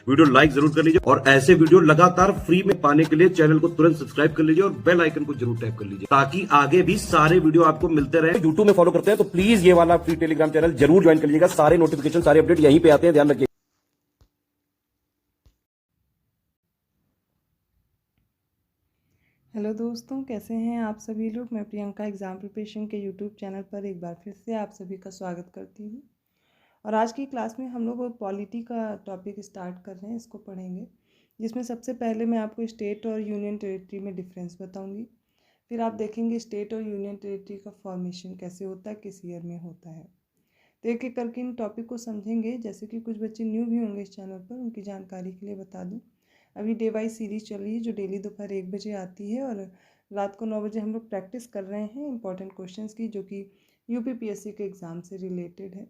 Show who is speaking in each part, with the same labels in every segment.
Speaker 1: Video like जरूर कर लीजिए और ऐसे वीडियो लगातार फ्री में पाने के लिए चैनल को तुरंत सब्सक्राइब कर लीजिए और बेल आइकन को जरूर टैप कर लीजिए ताकि आगे भी सारे वीडियो आपको मिलते रहे। यूट्यूब में फॉलो करते हैं तो प्लीज ये वाला फ्री टेलीग्राम चैनल जरूर ज्वाइन कर लीजिएगा। सारे नोटिफिकेशन सारे अपडेट यहीं पे आते हैं, ध्यान रखिए।
Speaker 2: हेलो दोस्तों, कैसे हैं आप सभी लोग। मैं प्रियंका एग्ज़ाम प्रिपरेशन के यूट्यूब चैनल पर एक बार फिर से आप सभी का स्वागत करती हूं। और आज की क्लास में हम लोग पॉलिटी का टॉपिक स्टार्ट कर रहे हैं, इसको पढ़ेंगे। जिसमें सबसे पहले मैं आपको स्टेट और यूनियन टेरिटरी में डिफरेंस बताऊंगी। फिर आप देखेंगे स्टेट और यूनियन टेरिटरी का फॉर्मेशन कैसे होता है, किस ईयर में होता है। तो एक एक करके इन टॉपिक को समझेंगे। जैसे कि कुछ बच्चे न्यू भी होंगे इस चैनल पर, उनकी जानकारी के लिए बता दूँ, अभी डे वाइज सीरीज़ चल रही है जो डेली दोपहर 1 बजे आती है और रात को 9 बजे हम लोग प्रैक्टिस कर रहे हैं इंपॉर्टेंट क्वेश्चंस की, जो कि यूपीपीएससी के एग्ज़ाम से रिलेटेड है।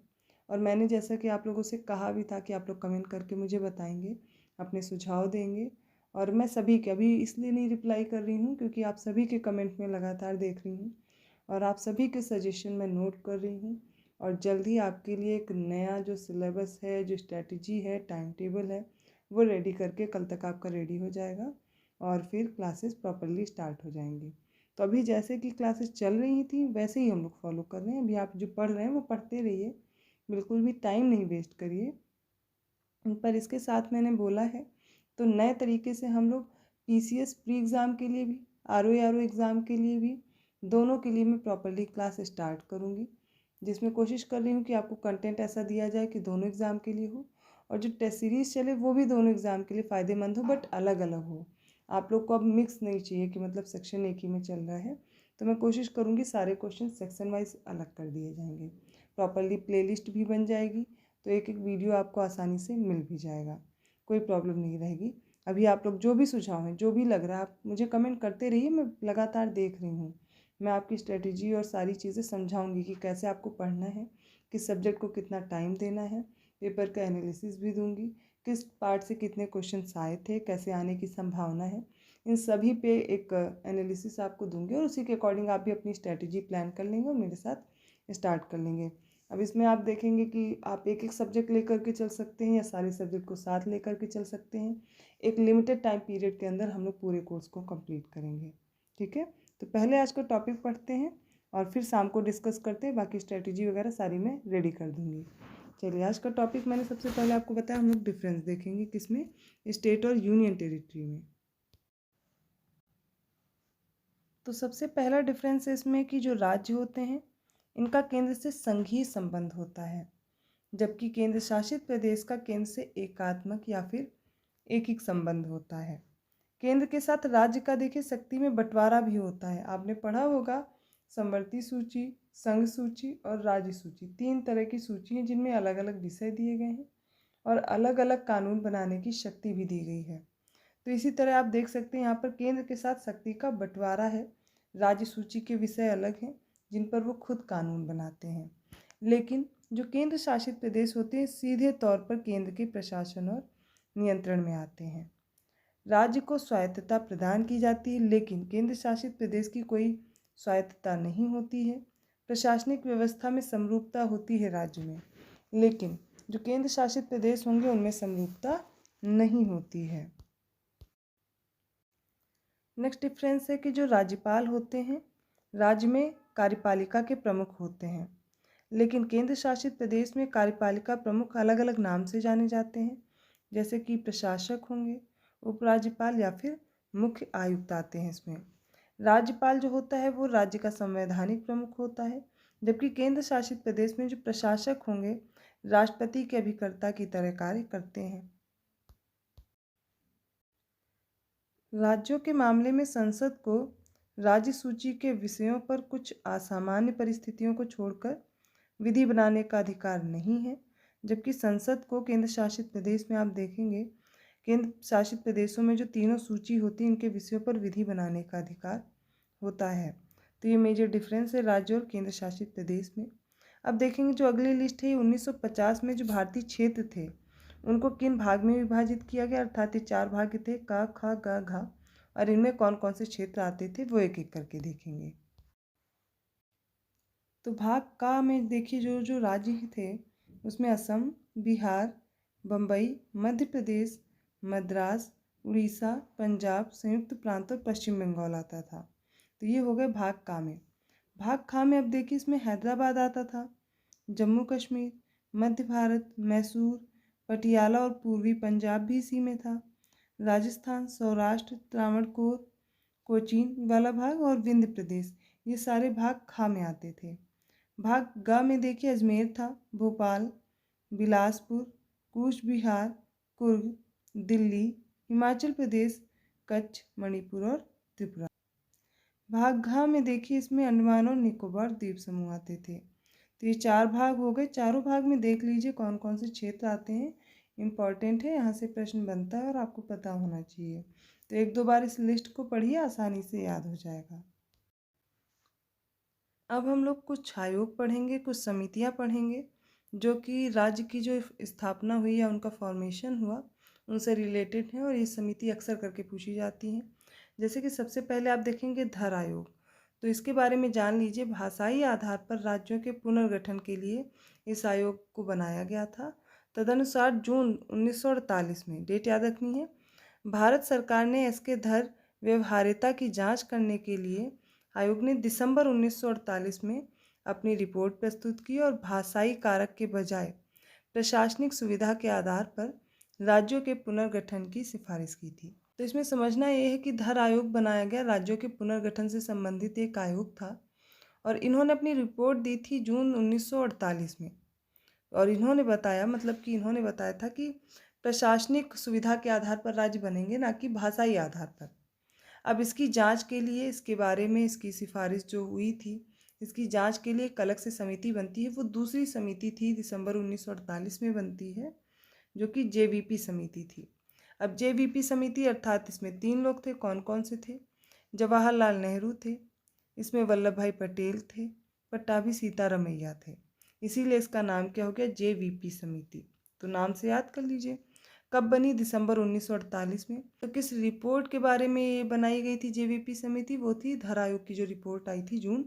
Speaker 2: और मैंने जैसा कि आप लोगों से कहा भी था कि आप लोग कमेंट करके मुझे बताएंगे, अपने सुझाव देंगे। और मैं सभी के अभी इसलिए नहीं रिप्लाई कर रही हूँ क्योंकि आप सभी के कमेंट में लगातार देख रही हूँ और आप सभी के सजेशन मैं नोट कर रही हूँ। और जल्दी आपके लिए एक नया जो सिलेबस है, जो स्ट्रैटेजी है, टाइम टेबल है, वो रेडी करके कल तक आपका रेडी हो जाएगा और फिर क्लासेस प्रॉपरली स्टार्ट हो जाएंगी। तो अभी जैसे कि क्लासेस चल रही थी वैसे ही हम लोग फॉलो कर रहे हैं। अभी आप जो पढ़ रहे हैं वो पढ़ते रहिए, बिल्कुल भी टाइम नहीं वेस्ट करिए। पर इसके साथ मैंने बोला है तो नए तरीके से हम लोग पीसीएस प्री एग्ज़ाम के लिए भी, आरओ एग्ज़ाम के लिए भी, दोनों के लिए मैं प्रॉपरली क्लास स्टार्ट करूँगी। जिसमें कोशिश कर रही हूँ कि आपको कंटेंट ऐसा दिया जाए कि दोनों एग्ज़ाम के लिए हो और जो टेस्ट सीरीज़ चले वो भी दोनों एग्ज़ाम के लिए फ़ायदेमंद हो, बट अलग अलग हो। आप लोग को अब मिक्स नहीं चाहिए कि मतलब सेक्शन एक ही में चल रहा है। तो मैं कोशिश करूँगी सारे क्वेश्चन सेक्शन वाइज अलग कर दिए जाएंगे, प्रॉपरली प्लेलिस्ट भी बन जाएगी, तो एक एक वीडियो आपको आसानी से मिल भी जाएगा, कोई प्रॉब्लम नहीं रहेगी। अभी आप लोग जो भी सुझाव हैं, जो भी लग रहा है, आप मुझे कमेंट करते रहिए, मैं लगातार देख रही हूँ। मैं आपकी स्ट्रेटजी और सारी चीज़ें समझाऊंगी कि कैसे आपको पढ़ना है, किस सब्जेक्ट को कितना टाइम देना है, पेपर का एनालिसिस भी दूंगी, किस पार्ट से कितने क्वेश्चंस आए थे, कैसे आने की संभावना है, इन सभी पे एक एनालिसिस आपको दूंगी और उसी के अकॉर्डिंग आप भी अपनी स्ट्रेटजी प्लान कर लेंगे और मेरे साथ स्टार्ट कर लेंगे। अब इसमें आप देखेंगे कि आप एक एक सब्जेक्ट लेकर के चल सकते हैं या सारे सब्जेक्ट को साथ लेकर के चल सकते हैं। एक लिमिटेड टाइम पीरियड के अंदर हम लोग पूरे कोर्स को कंप्लीट करेंगे, ठीक है। तो पहले आज का टॉपिक पढ़ते हैं और फिर शाम को डिस्कस करते हैं, बाकी स्ट्रेटजी वगैरह सारी मैं रेडी कर दूँगी। चलिए, आज का टॉपिक मैंने सबसे पहले आपको बताया, हम लोग डिफरेंस देखेंगे किसमें, स्टेट और यूनियन टेरिटरी में। तो सबसे पहला डिफरेंस है इसमें कि जो राज्य होते हैं इनका केंद्र से संघीय संबंध होता है, जबकि केंद्र शासित प्रदेश का केंद्र से एकात्मक या फिर एकिक संबंध होता है। केंद्र के साथ राज्य का देखिए शक्ति में बंटवारा भी होता है। आपने पढ़ा होगा समवर्ती सूची, संघ सूची और राज्य सूची, 3 तरह की सूची हैं जिनमें अलग अलग विषय दिए गए हैं और अलग अलग कानून बनाने की शक्ति भी दी गई है। तो इसी तरह आप देख सकते हैं यहाँ पर केंद्र के साथ शक्ति का बंटवारा है। राज्य सूची के विषय अलग हैं जिन पर वो खुद कानून बनाते हैं, लेकिन जो केंद्र शासित प्रदेश होते हैं सीधे तौर पर केंद्र के प्रशासन और नियंत्रण में आते हैं। राज्य को स्वायत्तता प्रदान की जाती है, लेकिन केंद्र शासित प्रदेश की कोई स्वायत्तता नहीं होती है। प्रशासनिक व्यवस्था में समरूपता होती है राज्य में, लेकिन जो केंद्र शासित प्रदेश होंगे उनमें समरूपता नहीं होती है। नेक्स्ट डिफरेंस है कि जो राज्यपाल होते हैं राज्य में कार्यपालिका के प्रमुख होते हैं, लेकिन केंद्र शासित प्रदेश में कार्यपालिका प्रमुख अलग अलग नाम से जाने जाते हैं, जैसे कि प्रशासक होंगे, उपराज्यपाल या फिर मुख्य आयुक्त आते हैं इसमें। राज्यपाल जो होता है वो राज्य का संवैधानिक प्रमुख होता है, जबकि केंद्र शासित प्रदेश में जो प्रशासक होंगे राष्ट्रपति के अभिकर्ता की तरह कार्य करते हैं। राज्यों के मामले में संसद को राज्य सूची के विषयों पर कुछ असामान्य परिस्थितियों को छोड़कर विधि बनाने का अधिकार नहीं है, जबकि संसद को केंद्र शासित प्रदेश में आप देखेंगे केंद्र शासित प्रदेशों में जो तीनों सूची होती है इनके विषयों पर विधि बनाने का अधिकार होता है। तो ये मेजर डिफरेंस है राज्य और केंद्र शासित प्रदेश में। अब देखेंगे जो अगली लिस्ट है 1950 में जो भारतीय क्षेत्र थे उनको किन भाग में विभाजित किया गया, अर्थात ये 4 भाग थे, क ख ग घ, और इनमें कौन कौन से क्षेत्र आते थे वो एक एक करके देखेंगे। तो भाग का में देखिए जो राज्य थे उसमें असम, बिहार, बम्बई, मध्य प्रदेश, मद्रास, उड़ीसा, पंजाब, संयुक्त प्रांत और पश्चिम बंगाल आता था। तो ये हो गए भाग का में। भाग खा में अब देखिए इसमें हैदराबाद आता था, जम्मू कश्मीर, मध्य भारत, मैसूर, पटियाला और पूर्वी पंजाब भी इसी में था। राजस्थान, सौराष्ट्र, त्रावणकोर, कोचीन वाला भाग और विंध्य प्रदेश, ये सारे भाग खा में आते थे। भाग ग में देखिए अजमेर था, भोपाल, बिलासपुर, कूच बिहार, कुर्ग, दिल्ली, हिमाचल प्रदेश, कच्छ, मणिपुर और त्रिपुरा। भाग घ में देखिए इसमें अंडमान और निकोबार द्वीप समूह आते थे। तो ये 4 भाग हो गए। चारों भाग में देख लीजिए कौन कौन से क्षेत्र आते हैं, इम्पॉर्टेंट है, यहाँ से प्रश्न बनता है और आपको पता होना चाहिए। तो 1-2 बार इस लिस्ट को पढ़िए, आसानी से याद हो जाएगा। अब हम लोग कुछ आयोग पढ़ेंगे, कुछ समितियाँ पढ़ेंगे जो कि राज्य की जो स्थापना हुई या उनका फॉर्मेशन हुआ उनसे रिलेटेड हैं, और ये समिति अक्सर करके पूछी जाती हैं। जैसे कि सबसे पहले आप देखेंगे धर आयोग, तो इसके बारे में जान लीजिए। भाषाई आधार पर राज्यों के पुनर्गठन के लिए इस आयोग को बनाया गया था। तदनुसार जून 1948 में, डेट याद रखनी है, भारत सरकार ने इसके धर व्यवहार्यता की जांच करने के लिए आयोग ने दिसंबर 1948 में अपनी रिपोर्ट प्रस्तुत की और भाषाई कारक के बजाय प्रशासनिक सुविधा के आधार पर राज्यों के पुनर्गठन की सिफारिश की थी। तो इसमें समझना यह है कि धर आयोग बनाया गया राज्यों के पुनर्गठन से संबंधित एक आयोग था, और इन्होंने अपनी रिपोर्ट दी थी जून 1948 में। और इन्होंने बताया, मतलब कि इन्होंने बताया था कि प्रशासनिक सुविधा के आधार पर राज्य बनेंगे, ना कि भाषाई आधार पर। अब इसकी जांच के लिए, इसके बारे में इसकी सिफारिश जो हुई थी, इसकी जांच के लिए एक अलग से समिति बनती है। वो दूसरी समिति थी, दिसंबर 1948 में बनती है, जो कि जेवीपी समिति थी। अब जेवीपी समिति अर्थात इसमें 3 लोग थे। कौन कौन से थे? जवाहरलाल नेहरू थे, इसमें वल्लभ भाई पटेल थे, पट्टाभी सीतारमैया थे। इसीलिए इसका नाम क्या हो गया? जेवीपी समिति। तो नाम से याद कर लीजिए। कब बनी? दिसंबर 1948 में। तो किस रिपोर्ट के बारे में ये बनाई गई थी जेवीपी समिति? वो थी धर आयोग की जो रिपोर्ट आई थी जून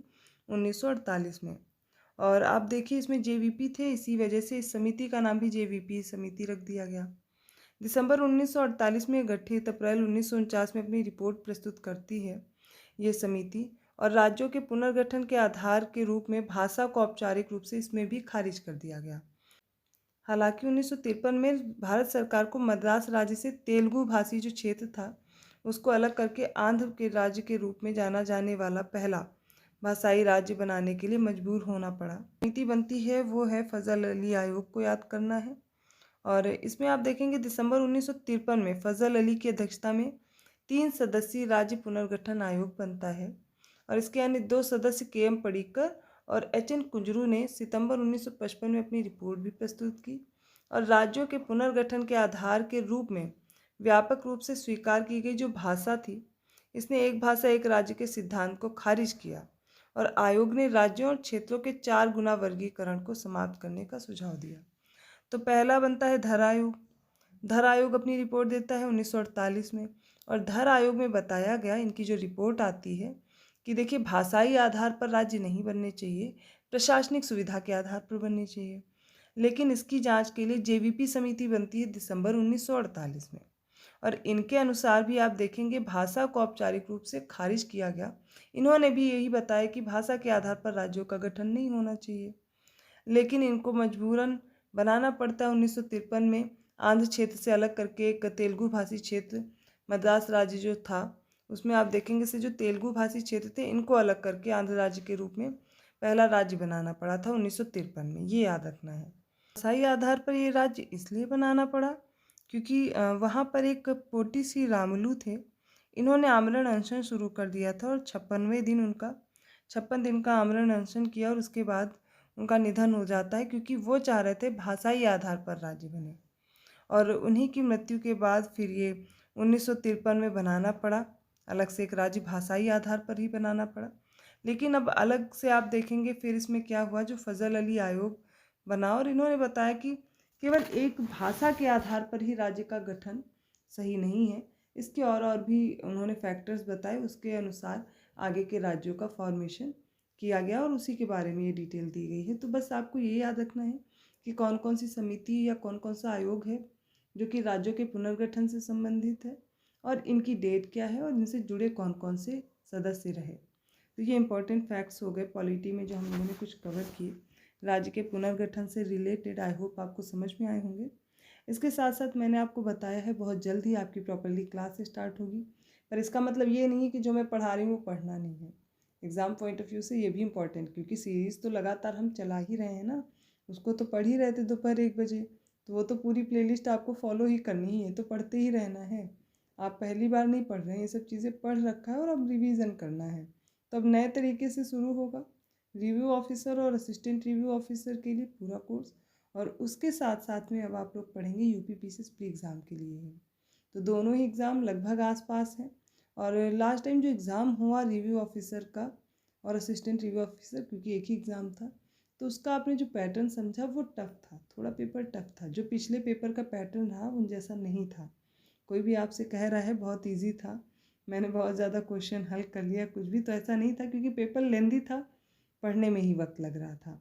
Speaker 2: 1948 में। और आप देखिए इसमें जेवीपी थे, इसी वजह से इस समिति का नाम भी जेवीपी समिति रख दिया गया। दिसंबर 1948 में गठित अप्रैल 1949 में अपनी रिपोर्ट प्रस्तुत करती है ये समिति, और राज्यों के पुनर्गठन के आधार के रूप में भाषा को औपचारिक रूप से इसमें भी खारिज कर दिया गया। हालांकि 1953 में भारत सरकार को मद्रास राज्य से तेलुगु भाषी जो क्षेत्र था उसको अलग करके आंध्र के राज्य के रूप में जाना जाने वाला पहला भाषाई राज्य बनाने के लिए मजबूर होना पड़ा। समिति बनती है वो है फजल अली आयोग, को याद करना है। और इसमें आप देखेंगे दिसंबर 1953 में फजल अली की अध्यक्षता में 3 सदस्यीय राज्य पुनर्गठन आयोग बनता है, और इसके अन्य 2 सदस्य के.एम. पडिक्कर और एच.एन. कुंजरू ने सितंबर 1955 में अपनी रिपोर्ट भी प्रस्तुत की, और राज्यों के पुनर्गठन के आधार के रूप में व्यापक रूप से स्वीकार की गई जो भाषा थी, इसने एक भाषा एक राज्य के सिद्धांत को खारिज किया, और आयोग ने राज्यों और क्षेत्रों के 4 गुना वर्गीकरण को समाप्त करने का सुझाव दिया। तो पहला बनता है धर आयोग। धर आयोग अपनी रिपोर्ट देता है 1948 में, और धर आयोग में बताया गया, इनकी जो रिपोर्ट आती है कि देखिए भाषाई आधार पर राज्य नहीं बनने चाहिए, प्रशासनिक सुविधा के आधार पर बनने चाहिए। लेकिन इसकी जांच के लिए जेवीपी समिति बनती है दिसंबर 1948 में, और इनके अनुसार भी आप देखेंगे भाषा को औपचारिक रूप से खारिज किया गया। इन्होंने भी यही बताया कि भाषा के आधार पर राज्यों का गठन नहीं होना चाहिए, लेकिन इनको मजबूरन बनाना पड़ता है 1953 में। आंध्र क्षेत्र से अलग करके एक तेलुगु भाषी क्षेत्र, मद्रास राज्य जो था उसमें आप देखेंगे से जो तेलुगु भाषी क्षेत्र थे इनको अलग करके आंध्र राज्य के रूप में पहला राज्य बनाना पड़ा था 1953 में, ये याद रखना है। भाषाई आधार पर ये राज्य इसलिए बनाना पड़ा क्योंकि वहाँ पर एक पोटी सी रामुलू थे, इन्होंने आमरण अनशन शुरू कर दिया था, और 56 दिन का आमरण अनशन किया, और उसके बाद उनका निधन हो जाता है क्योंकि वो चाह रहे थे भाषाई आधार पर राज्य बने। और उन्हीं की मृत्यु के बाद फिर ये 1953 में बनाना पड़ा, अलग से एक राज्य भाषाई आधार पर ही बनाना पड़ा। लेकिन अब अलग से आप देखेंगे फिर इसमें क्या हुआ, जो फजल अली आयोग बना, और इन्होंने बताया कि केवल एक भाषा के आधार पर ही राज्य का गठन सही नहीं है, इसके और भी उन्होंने फैक्टर्स बताए, उसके अनुसार आगे के राज्यों का फॉर्मेशन किया गया, और उसी के बारे में ये डिटेल दी गई है। तो बस आपको ये याद रखना है कि कौन कौन सी समिति या कौन कौन सा आयोग है जो कि राज्यों के पुनर्गठन से संबंधित है, और इनकी डेट क्या है और इनसे जुड़े कौन कौन से सदस्य रहे। तो ये इंपॉर्टेंट फैक्ट्स हो गए पॉलिटी में जो हम लोगों ने कुछ कवर किए राज्य के पुनर्गठन से रिलेटेड। आई होप आपको समझ में आए होंगे। इसके साथ साथ मैंने आपको बताया है बहुत जल्द ही आपकी प्रॉपरली क्लास स्टार्ट होगी, पर इसका मतलब ये नहीं है कि जो मैं पढ़ा रही हूँ वो पढ़ना नहीं है। एग्ज़ाम पॉइंट ऑफ व्यू से ये भी इम्पॉर्टेंट, क्योंकि सीरीज़ तो लगातार हम चला ही रहे हैं ना, उसको तो पढ़ ही रहे थे दोपहर 1 बजे, तो वो तो पूरी प्लेलिस्ट आपको फॉलो ही करनी ही है, तो पढ़ते ही रहना है। आप पहली बार नहीं पढ़ रहे हैं, ये सब चीज़ें पढ़ रखा है और अब रिवीजन करना है। तो अब नए तरीके से शुरू होगा रिव्यू ऑफिसर और असिस्टेंट रिव्यू ऑफिसर के लिए पूरा कोर्स, और उसके साथ साथ में अब आप लोग पढ़ेंगे यूपीपीसीएस प्री एग्ज़ाम के लिए ही। तो दोनों ही एग्ज़ाम लगभग आसपास हैं, और लास्ट टाइम जो एग्ज़ाम हुआ रिव्यू ऑफिसर का और असिस्टेंट रिव्यू ऑफिसर, क्योंकि एक ही एग्ज़ाम था, तो उसका आपने जो पैटर्न समझा वो टफ़ था, थोड़ा पेपर टफ़ था। जो पिछले पेपर का पैटर्न रहा उन जैसा नहीं था। कोई भी आपसे कह रहा है बहुत ईजी था, मैंने बहुत ज़्यादा क्वेश्चन हल कर लिया, कुछ भी तो ऐसा नहीं था, क्योंकि पेपर लेंदी था, पढ़ने में ही वक्त लग रहा था।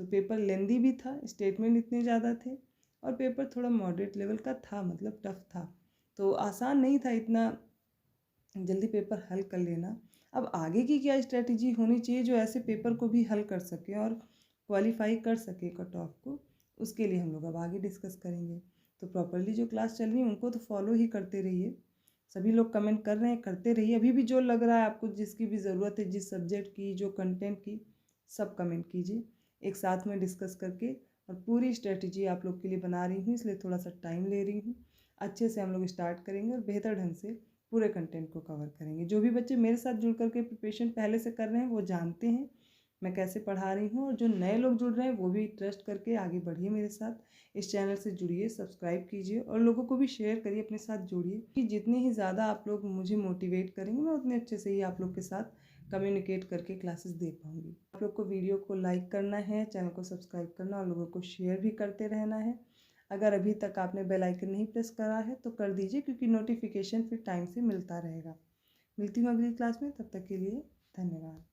Speaker 2: तो पेपर लेंदी भी था, स्टेटमेंट इतने ज़्यादा थे, और पेपर थोड़ा मॉडरेट लेवल का था, मतलब टफ़ था। तो आसान नहीं था इतना जल्दी पेपर हल कर लेना। अब आगे की क्या स्ट्रेटजी होनी चाहिए जो ऐसे पेपर को भी हल कर सके और क्वालिफाई कर सके कट ऑफ को, उसके लिए हम लोग अब आगे डिस्कस करेंगे। तो प्रॉपरली जो क्लास चल रही है उनको तो फॉलो ही करते रहिए। सभी लोग कमेंट कर रहे हैं, करते रहिए। अभी भी जो लग रहा है आपको, जिसकी भी ज़रूरत है, जिस सब्जेक्ट की, जो कंटेंट की, सब कमेंट कीजिए एक साथ में डिस्कस करके। और पूरी स्ट्रेटजी आप लोग के लिए बना रही हूँ, इसलिए थोड़ा सा टाइम ले रही हूँ। अच्छे से हम लोग स्टार्ट करेंगे और बेहतर ढंग से पूरे कंटेंट को कवर करेंगे। जो भी बच्चे मेरे साथ जुड़ करके प्रिपरेशन पहले से कर रहे हैं वो जानते हैं मैं कैसे पढ़ा रही हूँ, और जो नए लोग जुड़ रहे हैं वो भी ट्रस्ट करके आगे बढ़िए मेरे साथ। इस चैनल से जुड़िए, सब्सक्राइब कीजिए और लोगों को भी शेयर करिए, अपने साथ जोड़िए, कि जितने ही ज़्यादा आप लोग मुझे मोटिवेट करेंगे मैं उतने अच्छे से ही आप लोग के साथ कम्युनिकेट करके क्लासेस दे पाऊँगी। आप लोग को वीडियो को लाइक करना है, चैनल को सब्सक्राइब करना और लोगों को शेयर भी करते रहना है। अगर अभी तक आपने बेल आइकन नहीं प्रेस करा है तो कर दीजिए, क्योंकि नोटिफिकेशन फिर टाइम से मिलता रहेगा। मिलती हूँ अगली क्लास में, तब तक के लिए धन्यवाद।